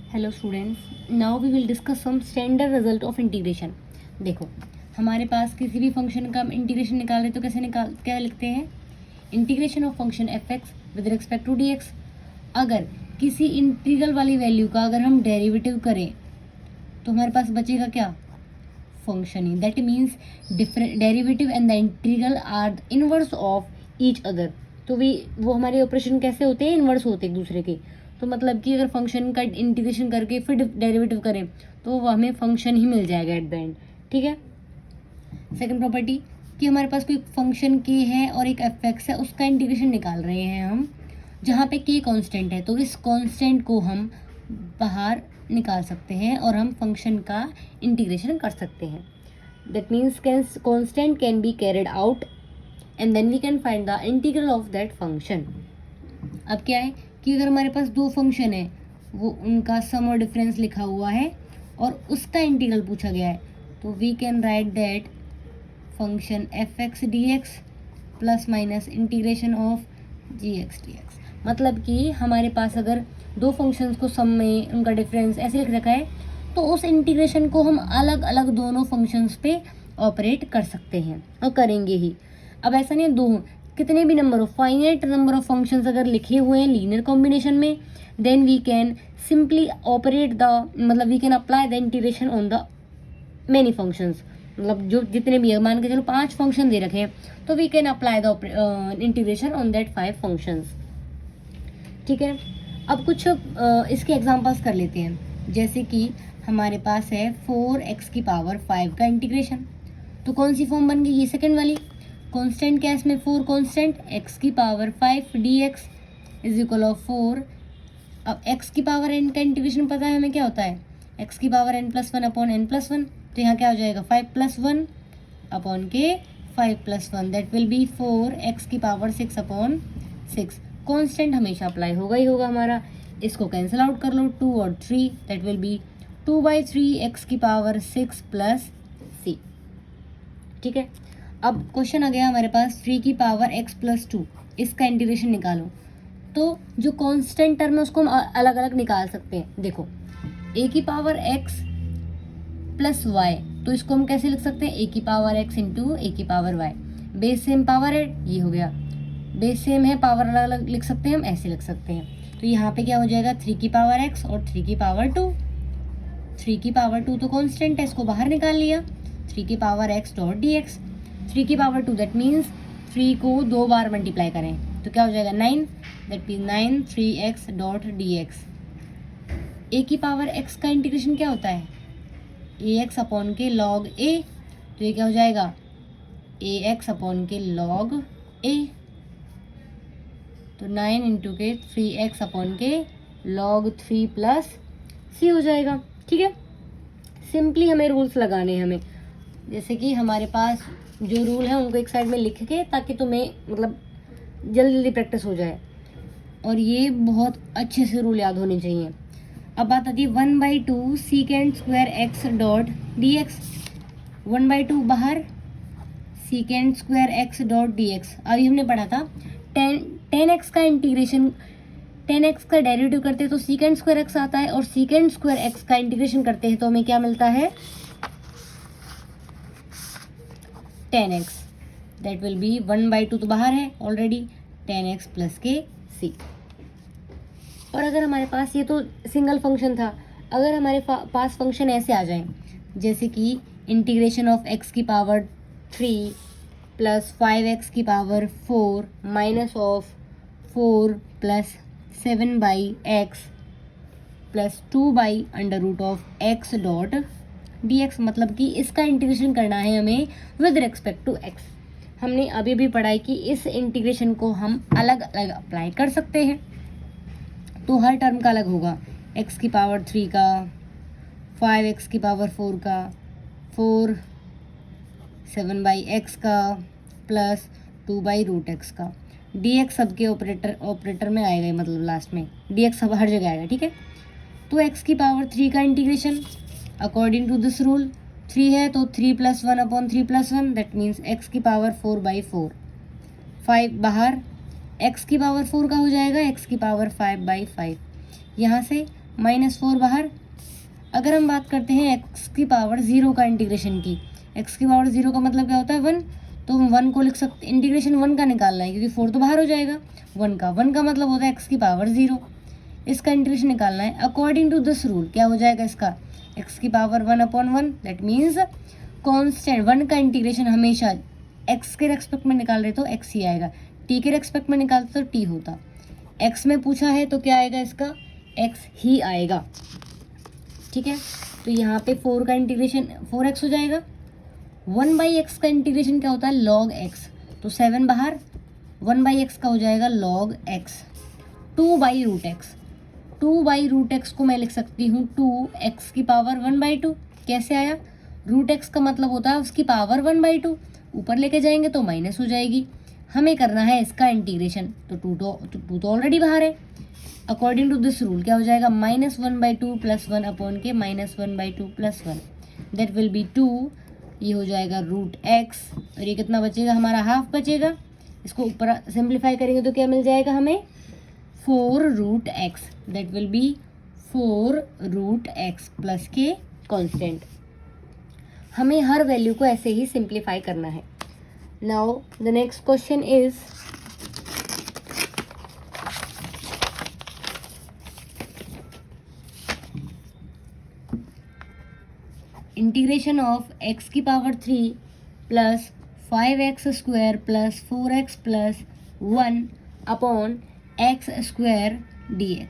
Hello students, now we will discuss some standard result of integration. देखो, हमारे पास किसी भी फंक्शन का इंटीग्रेशन निकाले तो क्या लिखते हैं? Integration of function f x with respect to d x. अगर किसी इंटीग्रल वाली वैल्यू का अगर हम डेरिवेटिव करें तो हमारे पास बचेगा क्या? Function he. That means different derivative and the integral are inverse of each other. तो वो हमारे ऑपरेशन कैसे होते हैं? इनवर्स होते हैं एक दूसरे के। तो मतलब कि अगर फंक्शन का इंटीग्रेशन करके फिर डेरिवेटिव करें तो वो हमें फंक्शन ही मिल जाएगा एट द एंड। ठीक है। सेकंड प्रॉपर्टी कि हमारे पास कोई फंक्शन के है और एक एफ एक्स है, उसका इंटीग्रेशन निकाल रहे हैं हम, जहाँ पे के कांस्टेंट है, तो इस कांस्टेंट को हम बाहर निकाल सकते हैं और हम फंक्शन का इंटीग्रेशन कर सकते हैं। That means constant can be carried out and then we can find the integral of that function. अब क्या है कि अगर हमारे पास दो फंक्शन है, वो उनका सम और डिफरेंस लिखा हुआ है और उसका इंटीग्रल पूछा गया है, तो we can write that function f x d x plus minus integration of g x d x. मतलब कि हमारे पास अगर दो फंक्शंस को सम में उनका डिफरेंस ऐसे लिख रखा है तो उस इंटीग्रेशन को हम अलग अलग दोनों फंक्शंस पे ऑपरेट कर सकते हैं और करेंगे ही। अब ऐसा नहीं है, दो कितने भी number of finite number of functions अगर लिखे हुए हैं लीनियर कॉम्बिनेशन में, then we can simply operate the मतलब we can apply the integration on the many functions. मतलब जो जितने भी है, मान के चलो 5 फंक्शन दे रखे हैं, तो we can apply the integration on that 5 functions. ठीक है। अब कुछ इसके एग्जांपल्स कर लेते हैं। जैसे कि हमारे पास है 4x की पावर 5 का इंटीग्रेशन, तो कौन सी फॉर्म बन गई? ये सेकंड वाली। कांस्टेंट क्या है इसमें? 4 कांस्टेंट, x की power 5 dx is equal of 4। अब x की पावर n का इंटीग्रेशन पता है हमें क्या होता है? x की पावर n+1 अपॉन n+1। तो यहाँ क्या हो जाएगा? 5+1 अपॉन के 5+1 दैट विल बी 4x की पावर 6 अपॉन 6। कांस्टेंट हमेशा अप्लाई होगा ही होगा हमारा। इसको कैंसिल आउट कर लो, 2 और 3 दैट विल बी 2/3 x की पावर 6 प्लस c। ठीक है। अब क्वेश्चन आ गया हमारे पास 3 की पावर x+2, इसका इंटीग्रेशन निकालो। तो जो कांस्टेंट टर्म है उसको हम अलग अलग निकाल सकते हैं। देखो, a की पावर x प्लस वाई, तो इसको हम कैसे लिख सकते हैं? a की पावर x इंटू a की power y। Base same power है, ये हो गया। बेस सेम है, पावर अलग अलग लिख सकते हैं, हम ऐसे लिख सकते हैं। तो यहाँ पे क्या हो जाएगा? 3 की पावर x और 3 की पावर 2। 3 की पावर 2 तो कांस्टेंट है, इसको बाहर निकाल लिया। 3 की power x dot D x. 3 की पावर 2 दैट मीन्स 3 को 2 बार मल्टीप्लाई करें तो क्या हो जाएगा? 9 that means 9 3x dot D X. A की पावर x का इंटीग्रेशन क्या होता है? ए एक्स अपॉन के लॉग ए। तो ये क्या हो जाएगा? ए एक्स अपॉन के लॉग ए। तो 9 इंटू के 3x अपॉन के लॉग 3 प्लस सी हो जाएगा। ठीक है। सिंपली हमें रूल्स लगाने हैं हमें, जैसे कि हमारे पास जो रूल है उनको एक साइड में लिख के, ताकि तुम्हें मतलब जल्दी जल्दी प्रैक्टिस हो जाए, और ये बहुत अच्छे से रूल याद होने चाहिए। अब बात आती है 1/2 secant square x dot D x. 1/2 बाहर, secant square x dot D x. अभी हमने पढ़ा था 10x का इंटीग्रेशन, 10x का डेरिवेटिव करते हैं तो सीकेंड स्क्वायर एक्स आता है, और सीकेंड स्क्वायर एक्स का इंटीग्रेशन करते हैं तो हमें क्या मिलता है? 10x दैट विल बी 1/2 तो बाहर है ऑलरेडी, 10x प्लस के सी। और अगर हमारे पास, ये तो सिंगल फंक्शन था, अगर हमारे पास फंक्शन ऐसे आ जाए जैसे कि इंटीग्रेशन ऑफ x की पावर 3 प्लस 5x की power 4 minus of 4 plus 7/x plus 2/√x dot D x. मतलब कि इसका इंटीग्रेशन करना है हमें विद रिस्पेक्ट टू एक्स। हमने अभी भी पढ़ा कि इस इंटीग्रेशन को हम अलग अलग अप्लाई कर सकते हैं, तो हर टर्म का अलग होगा। x की पावर 3 का, 5x की पावर 4 का, 4 7/x का प्लस 2/√x का। dx सबके ऑपरेटर में आएगा, मतलब लास्ट में dx सब हर जगह आएगा। ठीक है। तो x की पावर 3 का integration according to this rule 3 है, तो 3 + 1 अपॉन 3 + 1 दैट मीन्स x की पावर 4/4। 5 बाहर, x की पावर 4 का हो जाएगा x की पावर 5/5। यहाँ से -4 बाहर। अगर हम बात करते हैं x की पावर 0 का इंटीग्रेशन की, x की पावर 0 का मतलब क्या होता है 1, तो हम 1 को लिख सकते, इंटीग्रेशन 1 का निकालना है क्योंकि 4 तो बाहर हो जाएगा। 1 का मतलब होता है x की पावर 0, इसका इंटीग्रेशन निकालना है। अकॉर्डिंग टू दिस रूल क्या हो जाएगा इसका, x की पावर 1/1, दैट मीन्स कॉन्स्टेंट 1 का इंटीग्रेशन हमेशा x के रेस्पेक्ट में निकाल रहे तो x ही आएगा, t के रेस्पेक्ट में निकालते तो t होता। x में पूछा है तो क्या आएगा इसका, x ही आएगा। ठीक है, तो यहाँ पे 4 का इंटीग्रेशन 4x हो जाएगा। 1/x का इंटीग्रेशन क्या होता है, log x, तो 7 बाहर, 1/x का हो जाएगा log x। 2/√x, 2/√x को मैं लिख सकती हूँ 2x की पावर 1/2। कैसे आया, √x का मतलब होता है उसकी पावर 1/2, ऊपर लेके जाएंगे तो माइनस हो जाएगी। हमें करना है इसका इंटीग्रेशन, तो 2 तो ऑलरेडी बाहर है। अकॉर्डिंग टू दिस रूल क्या हो जाएगा, -1/2 + 1 अपॉन के -1/2 + 1, दैट विल बी 2, ये हो जाएगा √x, और ये कितना बचेगा हमारा, हाफ बचेगा। इसको ऊपर सिंप्लीफाई करेंगे तो क्या मिल जाएगा हमें, 4√x, that will be 4√x plus के कांस्टेंट। हमें हर वैल्यू को ऐसे ही सिंप्लीफाई करना है। Now the next question is, integration of x की power 3 plus 5x² plus 4x plus 1 upon x² dx।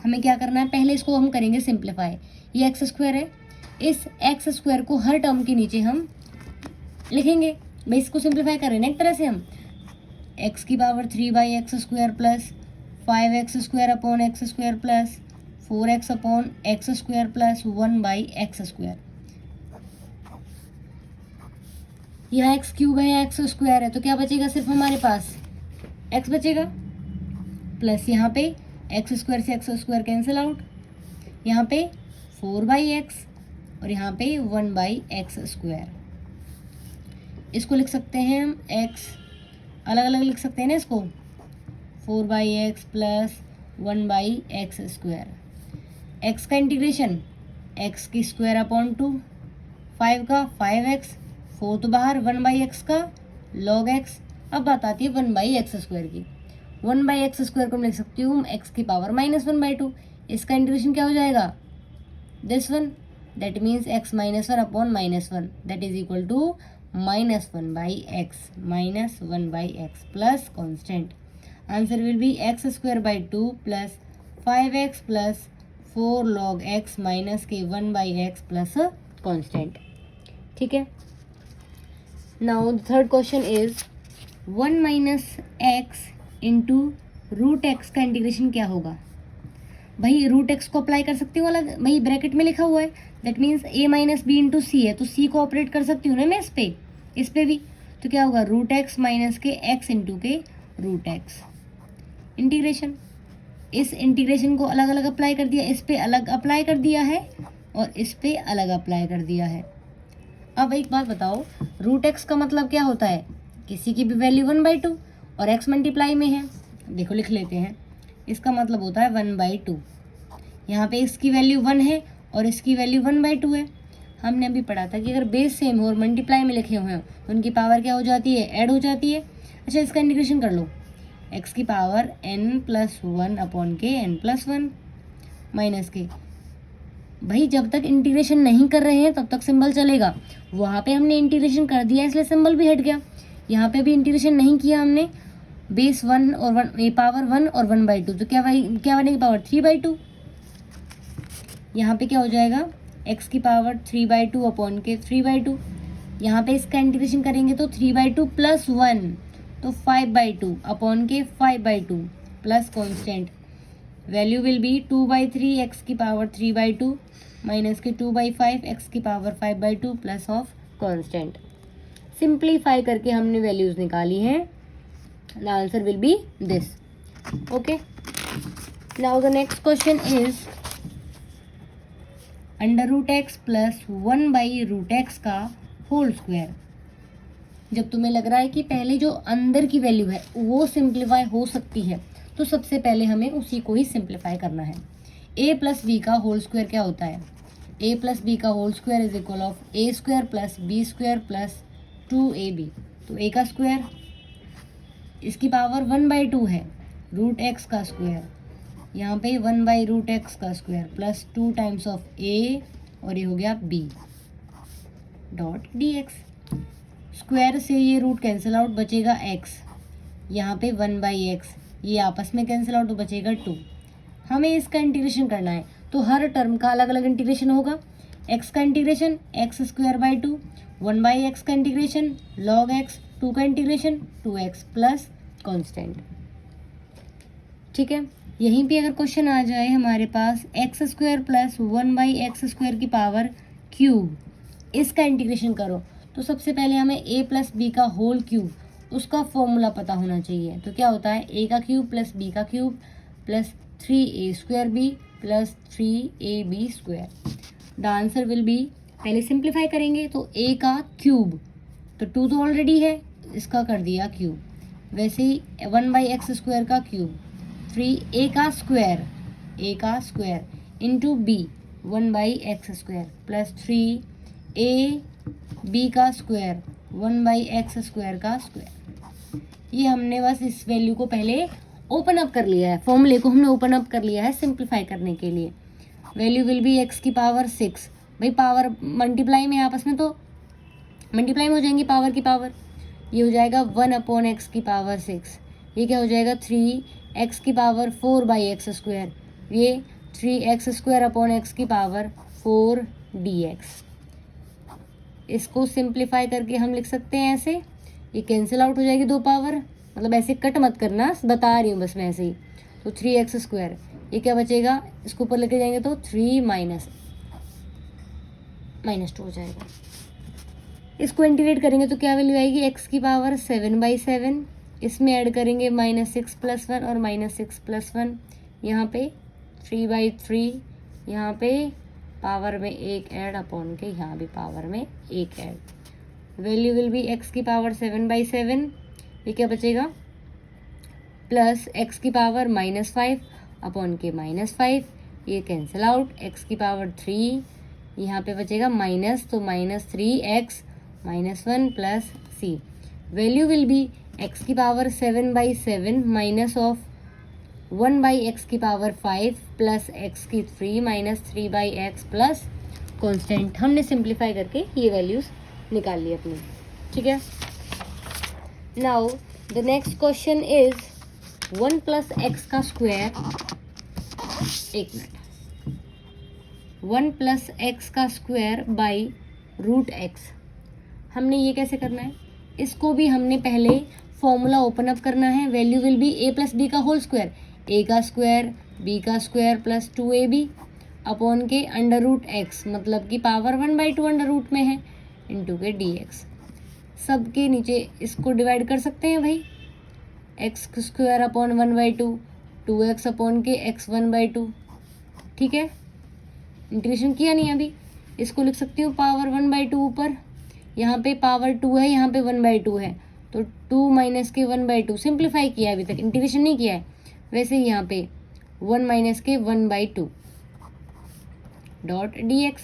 हमें क्या करना है, पहले इसको हम करेंगे सिंप्लीफाई। ये x² है, इस x² को हर टर्म के नीचे हम लिखेंगे। भाई इसको सिंप्लीफाई कर रहे हैं ना एक तरह से हम, x की power 3/x² plus 5x² upon x² plus 4x upon x² plus 1/x²। यहाँ x³ है, x² है, तो क्या बचेगा, सिर्फ हमारे पास x बचेगा, प्लस यहाँ पे x² से x² कैंसिल आउट, यहाँ पे 4/x और यहाँ पे 1/x²। इसको लिख सकते हैं हम x, अलग अलग लिख सकते हैं ना इसको, 4/x प्लस 1/x²। x का इंटीग्रेशन x की स्क्वायर अपॉन 2, 5 का 5x, 4 तो बाहर, 1/x का log x। अब बात आती है 1/x² की। 1/x² को मैं लिख सकती हूँ x की पावर -1/2। इसका इंटीग्रेशन क्या हो जाएगा, this one, that means x -1 upon -1, that is equal to -1/x, -1/x plus constant. Answer will be x²/2 plus 5x plus 4 log x minus के 1/x प्लस कॉन्स्टेंट। ठीक है, now the third question is 1 - x into √x का integration क्या होगा। भाई √x को apply कर सकती हूँ अलग, भाई ब्रैकेट में लिखा हुआ है, that means a - b into C है, तो c को ऑपरेट कर सकती हूँ ना मैं इस पे भी, तो क्या होगा √x माइनस के x इंटू के √x। इंटीग्रेशन, इस इंटीग्रेशन को अलग अलग अप्लाई कर दिया, इस पे अलग अप्लाई कर दिया है और इस पे अलग अप्लाई कर दिया है। अब एक बात बताओ, √x का मतलब क्या होता है, किसी की भी वैल्यू 1/2 और x मल्टीप्लाई में है, देखो लिख लेते हैं, इसका मतलब होता है 1/2। यहाँ पे इसकी वैल्यू 1 है और इसकी वैल्यू 1/2 है। हमने अभी पढ़ा था कि अगर बेस सेम हो और मल्टीप्लाई में लिखे हुए हो तो उनकी पावर क्या हो जाती है, ऐड हो जाती है। अच्छा, इसका इंटीग्रेशन कर लो, x की पावर n+1 अपॉन के n+1 माइनस के। भाई जब तक इंटीग्रेशन नहीं कर रहे हैं तब तक सिंबल चलेगा, वहाँ पे हमने इंटीग्रेशन कर दिया इसलिए सिंबल भी हट गया। यहाँ पे भी इंटीग्रेशन नहीं किया हमने, बेस 1 और 1 पावर 1 और 1/2, तो क्या बनेगी पावर 3/2। यहाँ पे क्या हो जाएगा, x की पावर 3/2 अपॉन के 3/2। यहाँ पे इसका इंटीग्रेशन करेंगे तो 3/2 प्लस 1, तो 5/2 अपॉन के 5/2 plus constant. Value will be 2/3 x की पावर 3/2 माइनस के 2/5 x की power 5/2 plus of constant. Simplify करके हमने वैल्यूज निकाली हैं, the answer will B this. Okay, now the next question is √x plus 1/√x का होल स्क्वायर। जब तुम्हें लग रहा है कि पहले जो अंदर की वैल्यू है वो सिंप्लीफाई हो सकती है, तो सबसे पहले हमें उसी को ही सिंप्लीफाई करना है। ए प्लस बी का होल स्क्वायर क्या होता है? ए प्लस बी का whole square is equal of A square plus B square plus 2ab। तो ए का स्क्वायर, इसकी पावर 1/2 है, रूट एक्स का स्क्वायर, यहाँ पे 1/√x का स्क्वायर प्लस 2 टाइम्स ऑफ ए, और ये हो गया b डॉट dx। स्क्वायर से ये रूट कैंसिल आउट, बचेगा x, यहाँ पे 1/x, ये आपस में कैंसिल आउट तो बचेगा 2। हमें इसका इंटीग्रेशन करना है, तो हर टर्म का अलग अलग इंटीग्रेशन होगा। x का इंटीग्रेशन x² 2, 1/x का इंटीग्रेशन log x, 2 का इंटीग्रेशन 2x प्लस कॉन्स्टेंट। ठीक है, यहीं पे अगर क्वेश्चन आ जाए हमारे पास x² प्लस 1/x² की पावर क्यूब, इसका इंटीग्रेशन करो, तो सबसे पहले हमें a प्लस बी का होल क्यूब, उसका फॉर्मूला पता होना चाहिए। तो क्या होता है? a का क्यूब प्लस b का cube plus 3a² plus 3ab²। The answer will B, पहले सिंप्लीफाई करेंगे तो a का क्यूब, तो 2 तो ऑलरेडी है, इसका कर दिया क्यूब। वैसे ही 1/x² का क्यूब, 3a का square into b 1/x² plus 3ab का स्क्वायर 1/x² का स्क्वायर। ये हमने बस इस वैल्यू को पहले ओपन अप कर लिया है, फॉर्मूले को हमने ओपन अप कर लिया है सिंप्लीफाई करने के लिए। वैल्यू विल बी x की पावर 6। भाई पावर मल्टीप्लाई में आपस में तो मल्टीप्लाई में हो जाएंगी पावर की पावर, ये हो जाएगा 1/x की पावर 6, ये क्या हो जाएगा 3x की पावर 4/x², ये 3x² की पावर 4dx। इसको सिंप्लीफाई करके हम लिख सकते हैं ऐसे, ये कैंसिल आउट हो जाएगी 2 पावर, मतलब ऐसे कट मत करना, बता रही हूँ बस मैं ऐसे ही। तो 3x², ये क्या बचेगा, इसको ऊपर लेके जाएंगे तो 3 -2 हो जाएगा। इसको इंटीग्रेट करेंगे तो क्या वैल्यू आएगी, x की पावर 7/7, इसमें ऐड करेंगे -6 + 1 और -6 + 1, यहाँ पे 3/3, यहाँ पे पावर में 1 ऐड अपॉन के, यहाँ भी पावर में 1 add. Value will be x की पावर 7/7, ये क्या बचेगा, प्लस x की पावर -5 अपॉन के -5, ये कैंसिल आउट, x की पावर 3, यहाँ पे बचेगा माइनस, तो -3x -1 plus c। Value will be x की पावर 7/7 माइनस ऑफ 1/x की पावर 5 प्लस x की 3 माइनस 3/x प्लस कॉन्स्टेंट। हमने सिंप्लीफाई करके ये वैल्यूज निकाल ली अपनी। ठीक है, now the next question is 1 + x का स्क्वायर, 1 मिनट, 1 + x का स्क्वायर बाई √x। हमने ये कैसे करना है, इसको भी हमने पहले फॉर्मूला ओपन अप करना है। Value will be a + b का होल स्क्वायर, a का स्क्वायर b का स्क्वायर प्लस 2ab अपॉन के √x, मतलब कि पावर 1/2 अंडर रूट में है, इंटू के dx। सब के नीचे इसको डिवाइड कर सकते हैं भाई, x² अपॉन 1/2, 2x अपॉन के x 1/2। ठीक है, इंटीग्रेशन किया नहीं अभी, इसको लिख सकती हूँ पावर 1/2 ऊपर, यहाँ पे पावर 2 है, यहाँ पे 1/2 है, तो 2 माइनस के 1/2। सिंप्लीफाई किया है, अभी तक इंटीग्रेशन नहीं किया है। वैसे यहाँ पे 1 माइनस के 1/2 डॉट dx।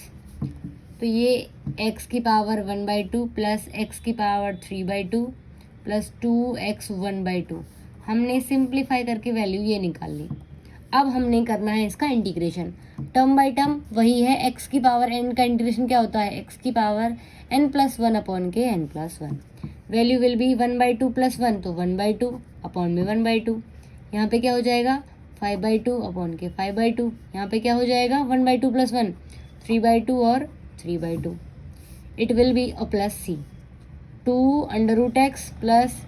तो ये x की पावर 1/2 प्लस x की पावर 3/2 प्लस 2x 1/2, हमने सिंप्लीफाई करके वैल्यू ये निकाल ली। अब हमने करना है इसका इंटीग्रेशन टर्म बाय टर्म, वही है x की पावर n का इंटीग्रेशन क्या होता है, x की पावर n+1 अपॉन के n+1। वैल्यू विल बी 1/2 + 1, तो 1/2 अपॉन में 1/2, यहाँ पे क्या हो जाएगा 5/2 अपॉन के 5/2, यहाँ पे क्या हो जाएगा 1/2 + 1 3/2 और 3/2। इट विल बी और plus c 2 √x plus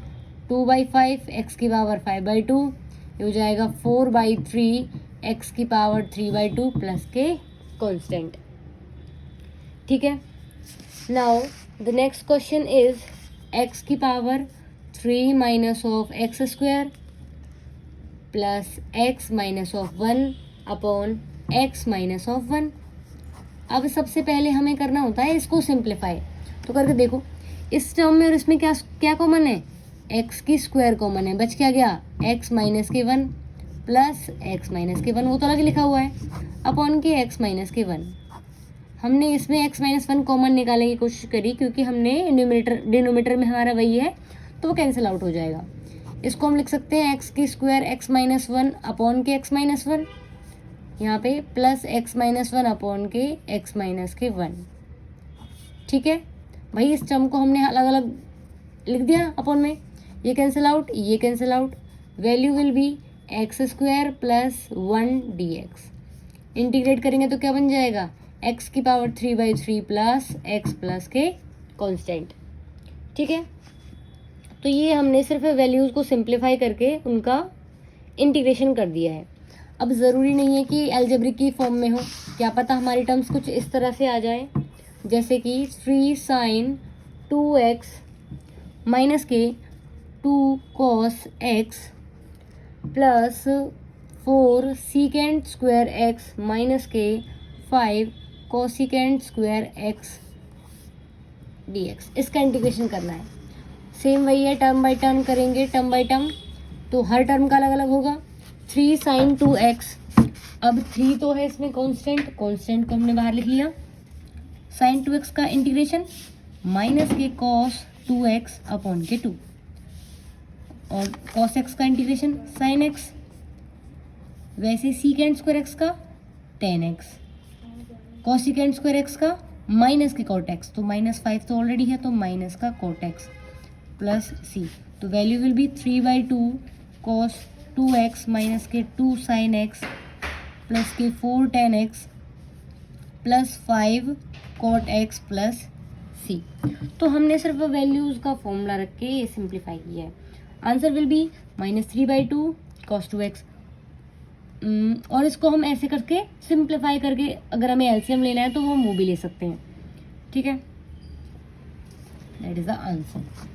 2/5 x की पावर 5/2, ये हो जाएगा 4/3 x की पावर 3/2 प्लस के कॉन्स्टेंट। ठीक है, now the next question is x की power 3 minus of x² plus x minus of 1 upon x minus of 1। अब सबसे पहले हमें करना होता है इसको सिंप्लीफाई, तो करके देखो इस टर्म में और इसमें क्या क्या कॉमन है, x की स्क्वायर कॉमन है, बच क्या गया x माइनस के 1 प्लस एक्स माइनस के 1, वो तो अलग लिखा हुआ है, अपॉन के एक्स माइनस के 1। हमने इसमें एक्स माइनस 1 कॉमन निकालने की कोशिश करी क्योंकि हमने डिनोमीटर में हमारा वही है तो वो कैंसिल आउट हो जाएगा। इसको हम लिख सकते हैं एक्स की स्क्वायर एक्स माइनस 1 अपॉन के एक्स माइनस 1, यहाँ पे प्लस एक्स माइनस 1 अपॉन के एक्स माइनस के 1। ठीक है भाई, इस टर्म को हमने अलग अलग लिख दिया अपॉन में, ये कैंसिल आउट, ये cancel out, value will be x square plus 1 D x. Integrate करेंगे तो क्या बन जाएगा, एक्स की पावर 3/3 प्लस एक्स प्लस के कांस्टेंट। ठीक है, तो ये हमने सिर्फ वैल्यूज़ को सिंप्लीफाई करके उनका इंटीग्रेशन कर दिया है। अब ज़रूरी नहीं है कि अलजेब्रिक की फॉर्म में हो, क्या पता हमारी टर्म्स कुछ इस तरह से आ जाए, जैसे कि 3 sin 2x माइनस के 2 cos x plus 4 secant square x minus के 5 cosecant स्क्वायर x dx। इसका इंटीग्रेशन करना है। सेम वही है, टर्म बाय टर्म करेंगे, टर्म बाय टर्म, तो हर टर्म का अलग अलग होगा। 3 sin 2x, अब 3 तो है इसमें कांस्टेंट को हमने बाहर लिख लिया। sin 2x का इंटीग्रेशन माइनस के cos 2x अपॉन के 2, और cos x का इंटीग्रेशन sin x, वैसे secant स्क्वायर x का tan x, cosecant square x का माइनस के cot x, तो -5 तो ऑलरेडी है तो माइनस का cot x प्लस c, तो value will be 3/2 cos 2x minus के 2 sin x प्लस के 4 tan x plus 5 cot x plus c। तो हमने सिर्फ वैल्यूज़ का फॉर्मूला रख के ये सिंप्लीफाई किया है। Answer will B -3/2 cos 2x, और इसको हम ऐसे करके सिंप्लीफाई करके अगर हमें एलसीएम लेना है तो हम वो भी ले सकते हैं। ठीक है, दैट इज़ द आंसर।